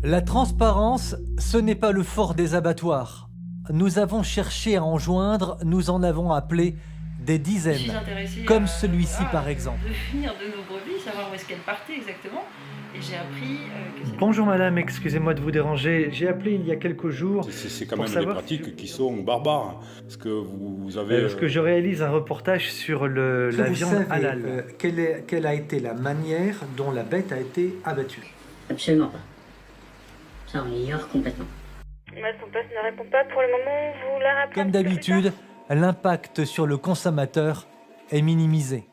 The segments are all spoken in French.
La transparence, ce n'est pas le fort des abattoirs. Nous avons cherché à en joindre, nous en avons appelé des Je suis dizaines, intéressée comme celui-ci par au exemple. devenir de nos brebis, savoir où est-ce qu'elles partaient exactement. Et j'ai appris que c'était... Bonjour madame, excusez-moi de vous déranger. J'ai appelé il y a quelques jours C'est quand pour même des savoir pratiques qui sont barbares. Parce que vous avez... parce que je réalise un reportage sur la Vous viande savez halal. quelle a été la manière dont la bête a été abattue? Absolument pas. Ça, on l'ignore complètement. Son poste ne répond pas pour le moment. Vous la rappelez Comme un petit peu plus d'habitude, l'impact sur le consommateur est minimisé.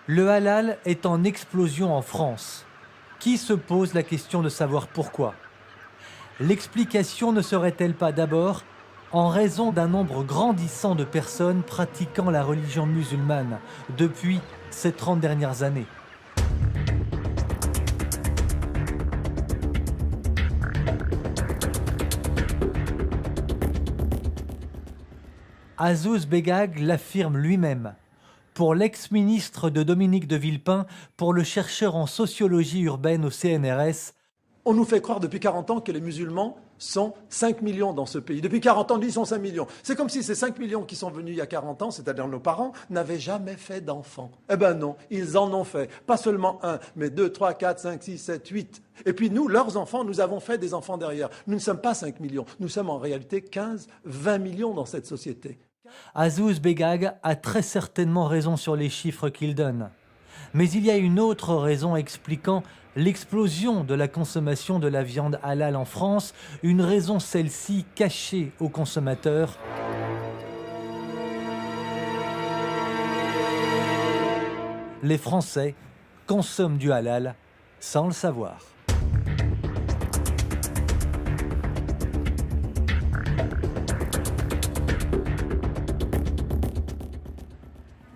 Le halal est en explosion en France. Qui se pose la question de savoir pourquoi? L'explication ne serait-elle pas d'abord en raison d'un nombre grandissant de personnes pratiquant la religion musulmane depuis ces 30 dernières années? Azouz Begag l'affirme lui-même. Pour l'ex-ministre de Dominique de Villepin, pour le chercheur en sociologie urbaine au CNRS, on nous fait croire depuis 40 ans que les musulmans sont 5 millions dans ce pays. Depuis 40 ans, ils sont 5 millions. C'est comme si ces 5 millions qui sont venus il y a 40 ans, c'est-à-dire nos parents, n'avaient jamais fait d'enfants. Eh ben non, ils en ont fait. Pas seulement un, mais 2, 3, 4, 5, 6, 7, 8. Et puis nous, leurs enfants, nous avons fait des enfants derrière. Nous ne sommes pas 5 millions. Nous sommes en réalité 15, 20 millions dans cette société. Azouz Begag a très certainement raison sur les chiffres qu'il donne. Mais il y a une autre raison expliquant l'explosion de la consommation de la viande halal en France, une raison celle-ci cachée aux consommateurs. Les Français consomment du halal sans le savoir.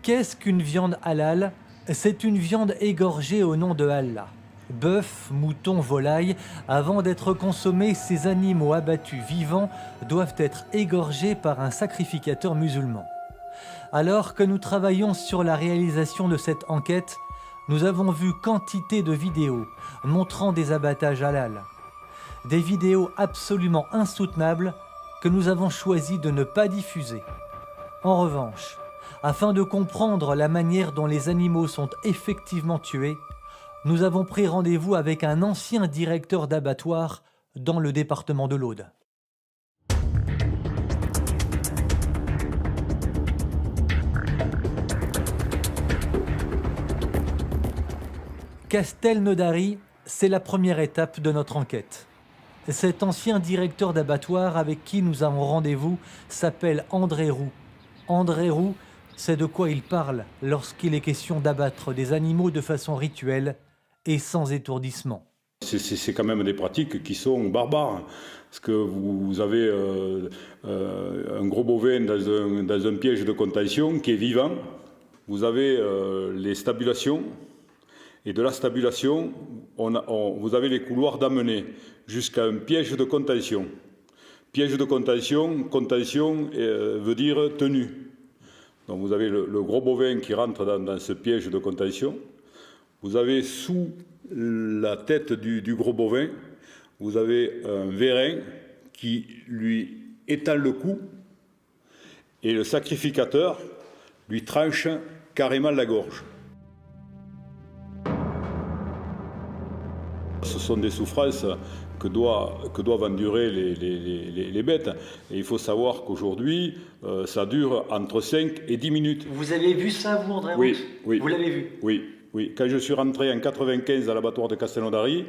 Qu'est-ce qu'une viande halal? C'est une viande égorgée au nom de Allah. Bœuf, mouton, volaille, avant d'être consommés, ces animaux abattus vivants doivent être égorgés par un sacrificateur musulman. Alors que nous travaillons sur la réalisation de cette enquête, nous avons vu quantité de vidéos montrant des abattages halal. Des vidéos absolument insoutenables que nous avons choisi de ne pas diffuser. En revanche, afin de comprendre la manière dont les animaux sont effectivement tués, nous avons pris rendez-vous avec un ancien directeur d'abattoir dans le département de l'Aude. Castelnaudary, c'est la première étape de notre enquête. Cet ancien directeur d'abattoir avec qui nous avons rendez-vous s'appelle André Roux. André Roux, c'est de quoi il parle lorsqu'il est question d'abattre des animaux de façon rituelle et sans étourdissement. C'est quand même des pratiques qui sont barbares. Parce que vous avez un gros bovin dans un piège de contention qui est vivant. Vous avez les stabulations. Et de la stabulation, vous avez les couloirs d'amener jusqu'à un piège de contention. Piège de contention, contention veut dire tenue. Donc vous avez le gros bovin qui rentre dans ce piège de contention. Vous avez sous la tête du gros bovin, vous avez un vérin qui lui étend le cou et le sacrificateur lui tranche carrément la gorge. Ce sont des souffrances que doivent endurer les bêtes. Et il faut savoir qu'aujourd'hui, ça dure entre 5 et 10 minutes. Vous avez vu ça, vous, André Roux? Oui. Vous l'avez vu? Oui. Quand je suis rentré en 95 à l'abattoir de Castelnaudary,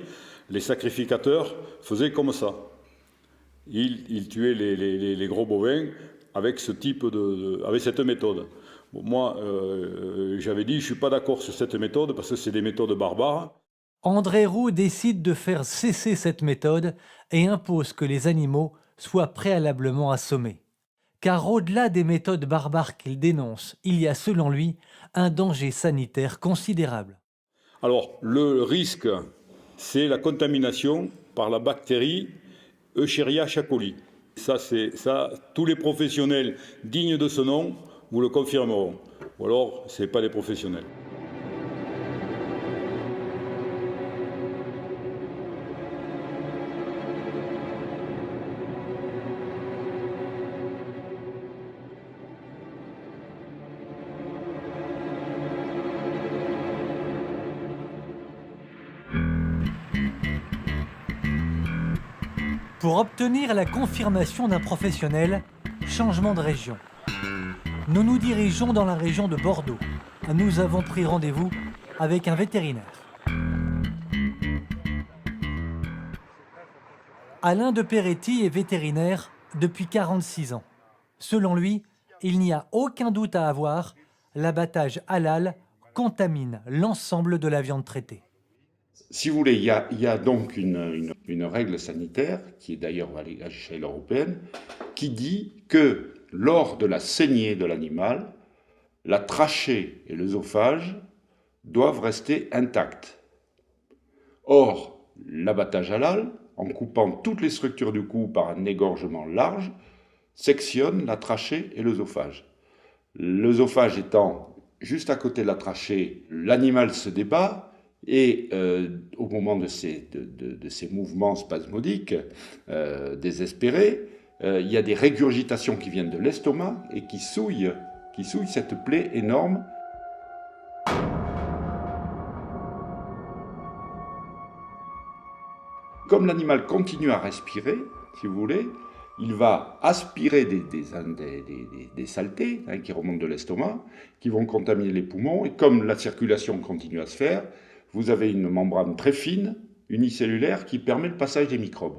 les sacrificateurs faisaient comme ça. Ils tuaient les gros bovins avec avec cette méthode. Bon, moi, j'avais dit, je ne suis pas d'accord sur cette méthode parce que c'est des méthodes barbares. André Roux décide de faire cesser cette méthode et impose que les animaux soient préalablement assommés. Car au-delà des méthodes barbares qu'il dénonce, il y a selon lui un danger sanitaire considérable. Alors, le risque c'est la contamination par la bactérie Escherichia coli. Ça, tous les professionnels dignes de ce nom vous le confirmeront. Ou alors, ce n'est pas des professionnels. Pour obtenir la confirmation d'un professionnel, changement de région. Nous nous dirigeons dans la région de Bordeaux. Nous avons pris rendez-vous avec un vétérinaire. Alain de Peretti est vétérinaire depuis 46 ans. Selon lui, il n'y a aucun doute à avoir, l'abattage halal contamine l'ensemble de la viande traitée. Si vous voulez, il y a donc une règle sanitaire, qui est d'ailleurs à l'échelle européenne, qui dit que lors de la saignée de l'animal, la trachée et l'œsophage doivent rester intacts. Or, l'abattage halal, en coupant toutes les structures du cou par un égorgement large, sectionne la trachée et l'œsophage. L'œsophage étant juste à côté de la trachée, l'animal se débat, et au moment de ces mouvements spasmodiques désespérés, il y a des régurgitations qui viennent de l'estomac et qui souillent cette plaie énorme. Comme l'animal continue à respirer, si vous voulez, il va aspirer des saletés qui remontent de l'estomac, qui vont contaminer les poumons, et comme la circulation continue à se faire, vous avez une membrane très fine, unicellulaire, qui permet le passage des microbes.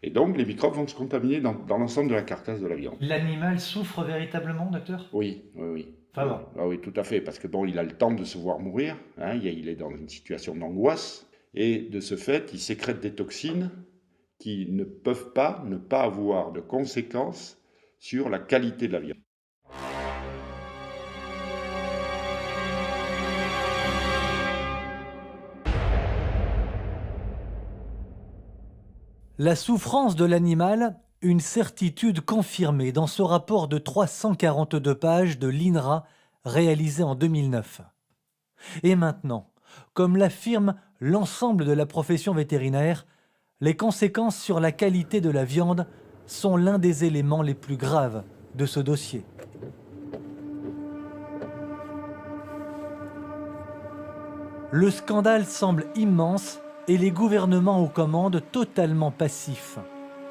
Et donc, les microbes vont se contaminer dans l'ensemble de la carcasse de la viande. L'animal souffre véritablement, docteur ? Oui. Vraiment. Ah oui, tout à fait, parce que bon, il a le temps de se voir mourir, il est dans une situation d'angoisse, et de ce fait, il sécrète des toxines qui ne peuvent pas ne pas avoir de conséquences sur la qualité de la viande. La souffrance de l'animal, une certitude confirmée dans ce rapport de 342 pages de l'INRA réalisé en 2009. Et maintenant, comme l'affirme l'ensemble de la profession vétérinaire, les conséquences sur la qualité de la viande sont l'un des éléments les plus graves de ce dossier. Le scandale semble immense et les gouvernements aux commandes totalement passifs.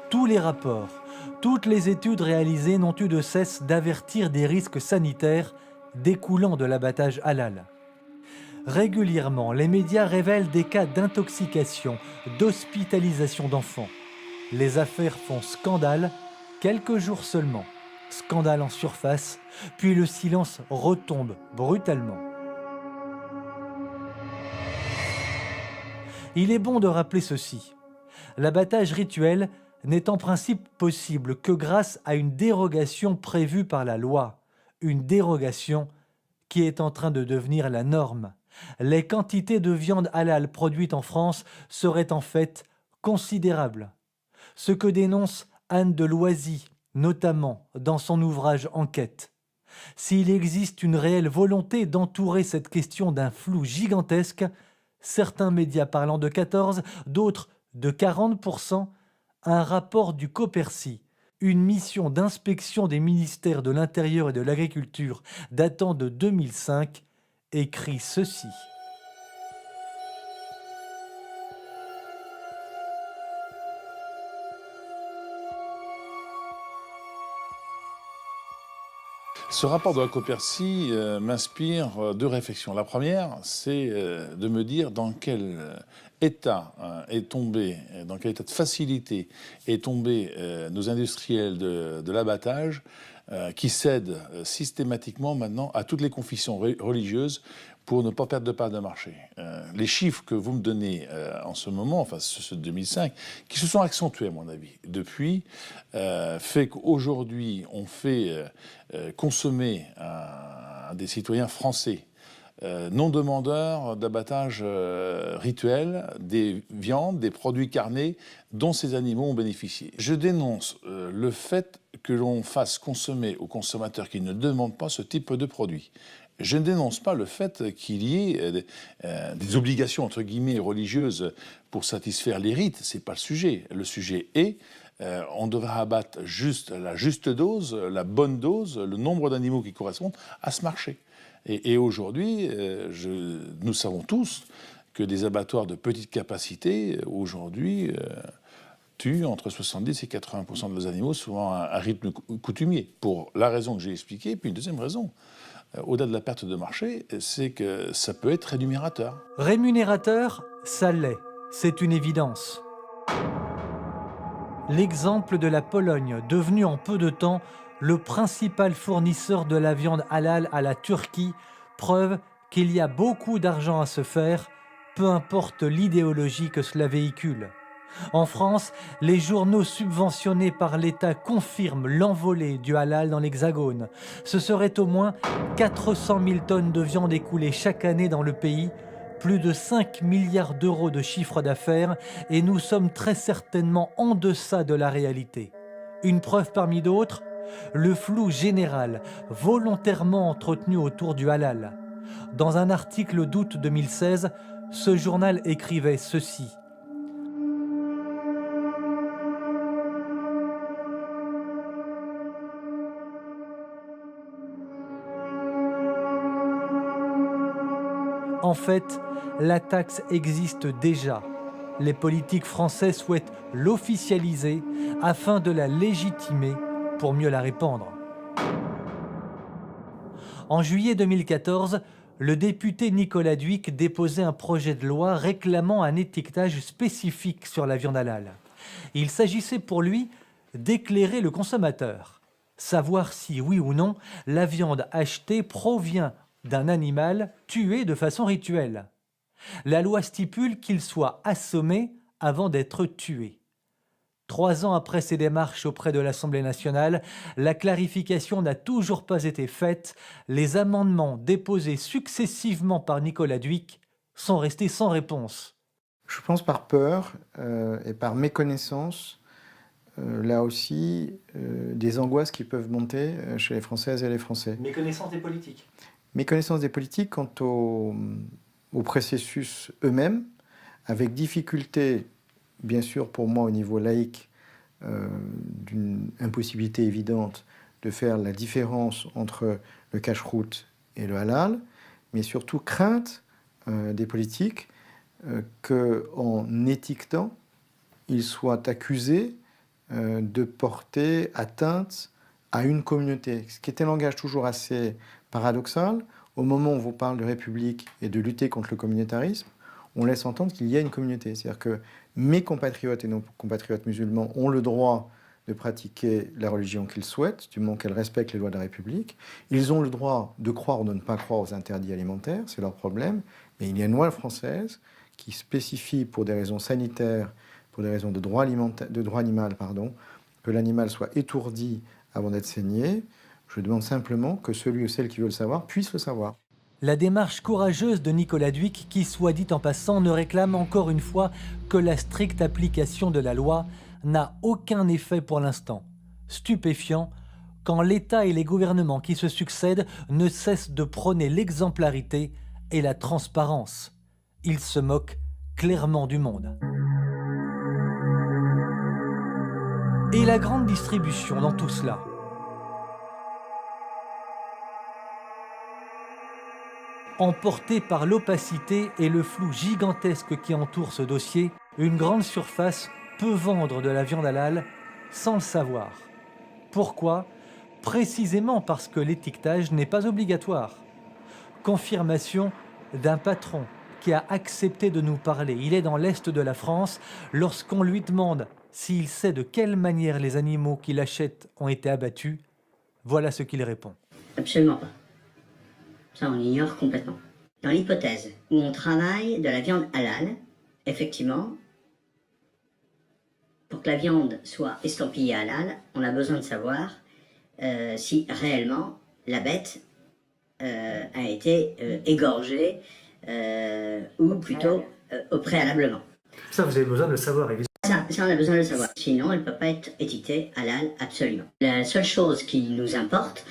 Tous les rapports, toutes les études réalisées n'ont eu de cesse d'avertir des risques sanitaires découlant de l'abattage halal. Régulièrement, les médias révèlent des cas d'intoxication, d'hospitalisation d'enfants. Les affaires font scandale quelques jours seulement. Scandale en surface, puis le silence retombe brutalement. Il est bon de rappeler ceci. L'abattage rituel n'est en principe possible que grâce à une dérogation prévue par la loi. Une dérogation qui est en train de devenir la norme. Les quantités de viande halal produites en France seraient en fait considérables. Ce que dénonce Anne de Loisy, notamment dans son ouvrage Enquête. S'il existe une réelle volonté d'entourer cette question d'un flou gigantesque, certains médias parlant de 14, d'autres de 40%, un rapport du COPERCI, une mission d'inspection des ministères de l'Intérieur et de l'Agriculture datant de 2005, écrit ceci. Ce rapport de la COPERCI m'inspire deux réflexions. La première, c'est de me dire dans quel état est tombé, dans quel état de facilité est tombé nos industriels de l'abattage qui cèdent systématiquement maintenant à toutes les confessions religieuses pour ne pas perdre de part de marché. Les chiffres que vous me donnez en ce moment, enfin ceux de 2005, qui se sont accentués à mon avis depuis, fait qu'aujourd'hui on fait consommer à des citoyens français non demandeurs d'abattage rituel des viandes, des produits carnés dont ces animaux ont bénéficié. Je dénonce le fait que l'on fasse consommer aux consommateurs qui ne demandent pas ce type de produit. Je ne dénonce pas le fait qu'il y ait des obligations, entre guillemets, religieuses pour satisfaire les rites. Ce n'est pas le sujet. Le sujet est, on devra abattre la juste dose, la bonne dose, le nombre d'animaux qui correspondent à ce marché. Et aujourd'hui, nous savons tous que des abattoirs de petite capacité, aujourd'hui, tuent entre 70 et 80% de leurs animaux, souvent à un rythme coutumier, pour la raison que j'ai expliquée. Puis une deuxième raison, au-delà de la perte de marché, c'est que ça peut être rémunérateur. Rémunérateur, ça l'est, c'est une évidence. L'exemple de la Pologne, devenue en peu de temps le principal fournisseur de la viande halal à la Turquie, preuve qu'il y a beaucoup d'argent à se faire, peu importe l'idéologie que cela véhicule. En France, les journaux subventionnés par l'État confirment l'envolée du halal dans l'Hexagone. Ce serait au moins 400 000 tonnes de viande écoulées chaque année dans le pays, plus de 5 milliards d'euros de chiffre d'affaires, et nous sommes très certainement en deçà de la réalité. Une preuve parmi d'autres, le flou général volontairement entretenu autour du halal. Dans un article d'août 2016, ce journal écrivait ceci. En fait, la taxe existe déjà. Les politiques français souhaitent l'officialiser afin de la légitimer pour mieux la répandre. En juillet 2014, le député Nicolas Dhuicq déposait un projet de loi réclamant un étiquetage spécifique sur la viande halal. Il s'agissait pour lui d'éclairer le consommateur, savoir si, oui ou non, la viande achetée provient d'un animal tué de façon rituelle. La loi stipule qu'il soit assommé avant d'être tué. 3 ans après ces démarches auprès de l'Assemblée nationale, la clarification n'a toujours pas été faite. Les amendements déposés successivement par Nicolas Dhuicq sont restés sans réponse. Je pense par peur et par méconnaissance, là aussi, des angoisses qui peuvent monter chez les Françaises et les Français. Méconnaissance des politiques. Méconnaissance des politiques quant au processus eux-mêmes, avec difficulté, bien sûr pour moi au niveau laïque, d'une impossibilité évidente de faire la différence entre le cache-route et le halal, mais surtout crainte des politiques qu'en étiquetant, ils soient accusés de porter atteinte à une communauté, ce qui est un langage toujours assez paradoxal. Au moment où on vous parle de République et de lutter contre le communautarisme, on laisse entendre qu'il y a une communauté. C'est-à-dire que mes compatriotes et nos compatriotes musulmans ont le droit de pratiquer la religion qu'ils souhaitent, du moment qu'elle respecte les lois de la République. Ils ont le droit de croire ou de ne pas croire aux interdits alimentaires, c'est leur problème. Mais il y a une loi française qui spécifie, pour des raisons sanitaires, pour des raisons de droit animal, que l'animal soit étourdi avant d'être saigné. Je demande simplement que celui ou celle qui veut le savoir puisse le savoir. La démarche courageuse de Nicolas Dhuicq, qui, soit dit en passant, ne réclame encore une fois que la stricte application de la loi, n'a aucun effet pour l'instant. Stupéfiant, quand l'État et les gouvernements qui se succèdent ne cessent de prôner l'exemplarité et la transparence. Ils se moquent clairement du monde. Et la grande distribution dans tout cela. Emporté par l'opacité et le flou gigantesque qui entoure ce dossier, une grande surface peut vendre de la viande halal sans le savoir. Pourquoi ? Précisément parce que l'étiquetage n'est pas obligatoire. Confirmation d'un patron qui a accepté de nous parler. Il est dans l'est de la France. Lorsqu'on lui demande s'il sait de quelle manière les animaux qu'il achète ont été abattus, voilà ce qu'il répond. Absolument pas. Ça, on ignore complètement. Dans l'hypothèse où on travaille de la viande halal, effectivement, pour que la viande soit estampillée halal, on a besoin de savoir si réellement la bête a été égorgé, ou plutôt au préalablement. Ça, vous avez besoin de le savoir, évidemment. Ça, on a besoin de le savoir. Sinon, elle ne peut pas être étiquetée halal, absolument. La seule chose qui nous importe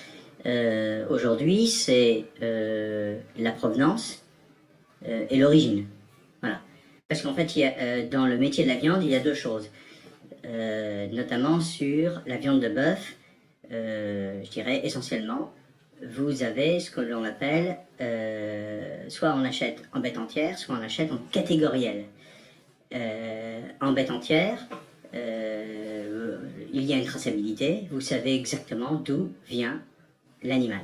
aujourd'hui, c'est la provenance et l'origine. Voilà. Parce qu'en fait, dans le métier de la viande, il y a deux choses. Notamment sur la viande de bœuf, je dirais essentiellement, vous avez ce que l'on appelle, soit on achète en bête entière, soit on achète en catégoriel. En bête entière, il y a une traçabilité, vous savez exactement d'où vient l'animal.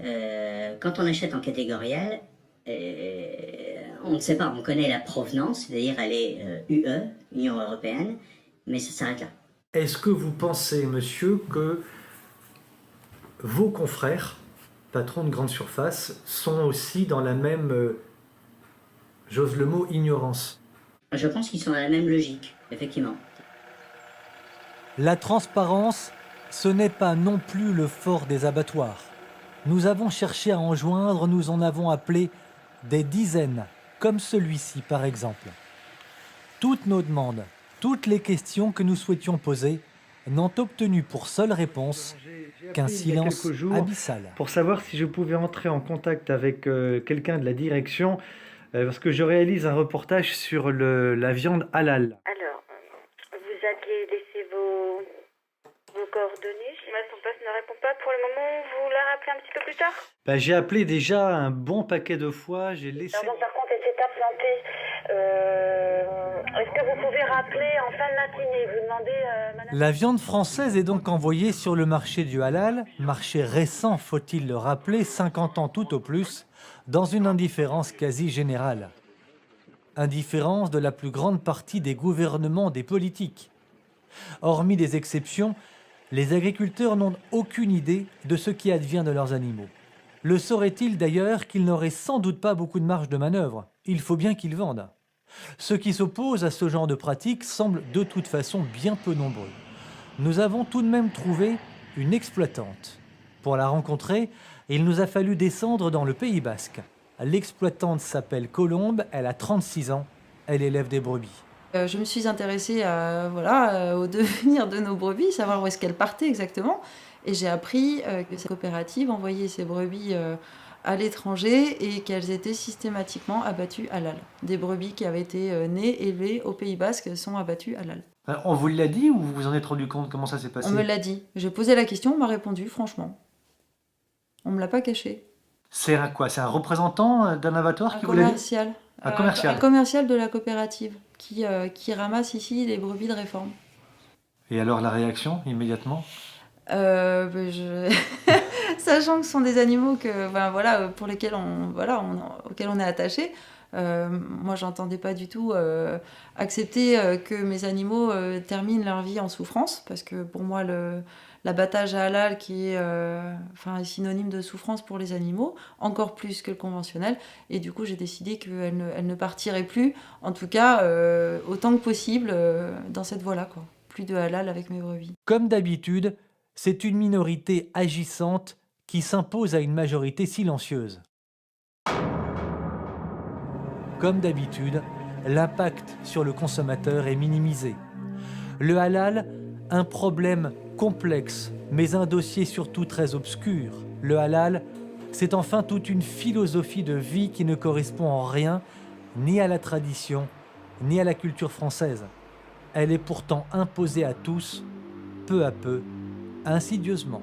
Quand on achète en catégoriel, on ne sait pas, on connaît la provenance, c'est-à-dire elle est UE, Union Européenne, mais ça s'arrête là. Est-ce que vous pensez, monsieur, que vos confrères, patrons de grande surface, sont aussi dans la même, j'ose le mot, ignorance? Je pense qu'ils sont dans la même logique, effectivement. La transparence, ce n'est pas non plus le fort des abattoirs. Nous avons cherché à en joindre, nous en avons appelé des dizaines, comme celui-ci par exemple. Toutes nos demandes, toutes les questions que nous souhaitions poser n'ont obtenu pour seule réponse qu'un silence abyssal. Pour savoir si je pouvais entrer en contact avec quelqu'un de la direction, parce que je réalise un reportage sur la viande halal. Alors, vous aviez laissé vos coordonnées. Son poste ne répond pas pour le moment. Vous la rappelez un petit peu plus tard? J'ai appelé déjà un bon paquet de fois. J'ai laissé. Par contre, elle s'est absentée. Est-ce que vous pouvez rappeler en fin de matinée? Vous demandez, madame... La viande française est donc envoyée sur le marché du halal, marché récent, faut-il le rappeler, 50 ans tout au plus, dans une indifférence quasi générale. Indifférence de la plus grande partie des gouvernements, des politiques. Hormis des exceptions, les agriculteurs n'ont aucune idée de ce qui advient de leurs animaux. Le sauraient-ils d'ailleurs qu'ils n'auraient sans doute pas beaucoup de marge de manœuvre? Il faut bien qu'ils vendent. Ceux qui s'opposent à ce genre de pratique semblent de toute façon bien peu nombreux. Nous avons tout de même trouvé une exploitante. Pour la rencontrer, il nous a fallu descendre dans le Pays Basque. L'exploitante s'appelle Colombe, elle a 36 ans, elle élève des brebis. Je me suis intéressée au devenir de nos brebis, savoir où est-ce qu'elles partaient exactement. Et j'ai appris que cette coopérative envoyait ses brebis à l'étranger et qu'elles étaient systématiquement abattues halal. Des brebis qui avaient été nées, élevées au Pays Basque sont abattues halal. On vous l'a dit ou vous vous en êtes rendu compte? Comment ça s'est passé? On me l'a dit. J'ai posé la question, on m'a répondu, franchement. On ne me l'a pas caché. C'est quoi? C'est un représentant d'un abattoir qui vous l'a dit? Un commercial. Un commercial de la coopérative qui ramasse ici les brebis de réforme. Et alors la réaction, immédiatement? Sachant que ce sont des animaux pour lesquels auxquels on est attaché, moi j'entendais pas du tout accepter que mes animaux terminent leur vie en souffrance, parce que pour moi l'abattage à halal qui est synonyme de souffrance pour les animaux, encore plus que le conventionnel, et du coup j'ai décidé qu'elle ne partirait plus, en tout cas autant que possible dans cette voie-là, quoi. Plus de halal avec mes brebis. Comme d'habitude, c'est une minorité agissante qui s'impose à une majorité silencieuse. Comme d'habitude, l'impact sur le consommateur est minimisé. Le halal, un problème complexe, mais un dossier surtout très obscur. Le halal, c'est enfin toute une philosophie de vie qui ne correspond en rien ni à la tradition, ni à la culture française. Elle est pourtant imposée à tous, peu à peu, insidieusement.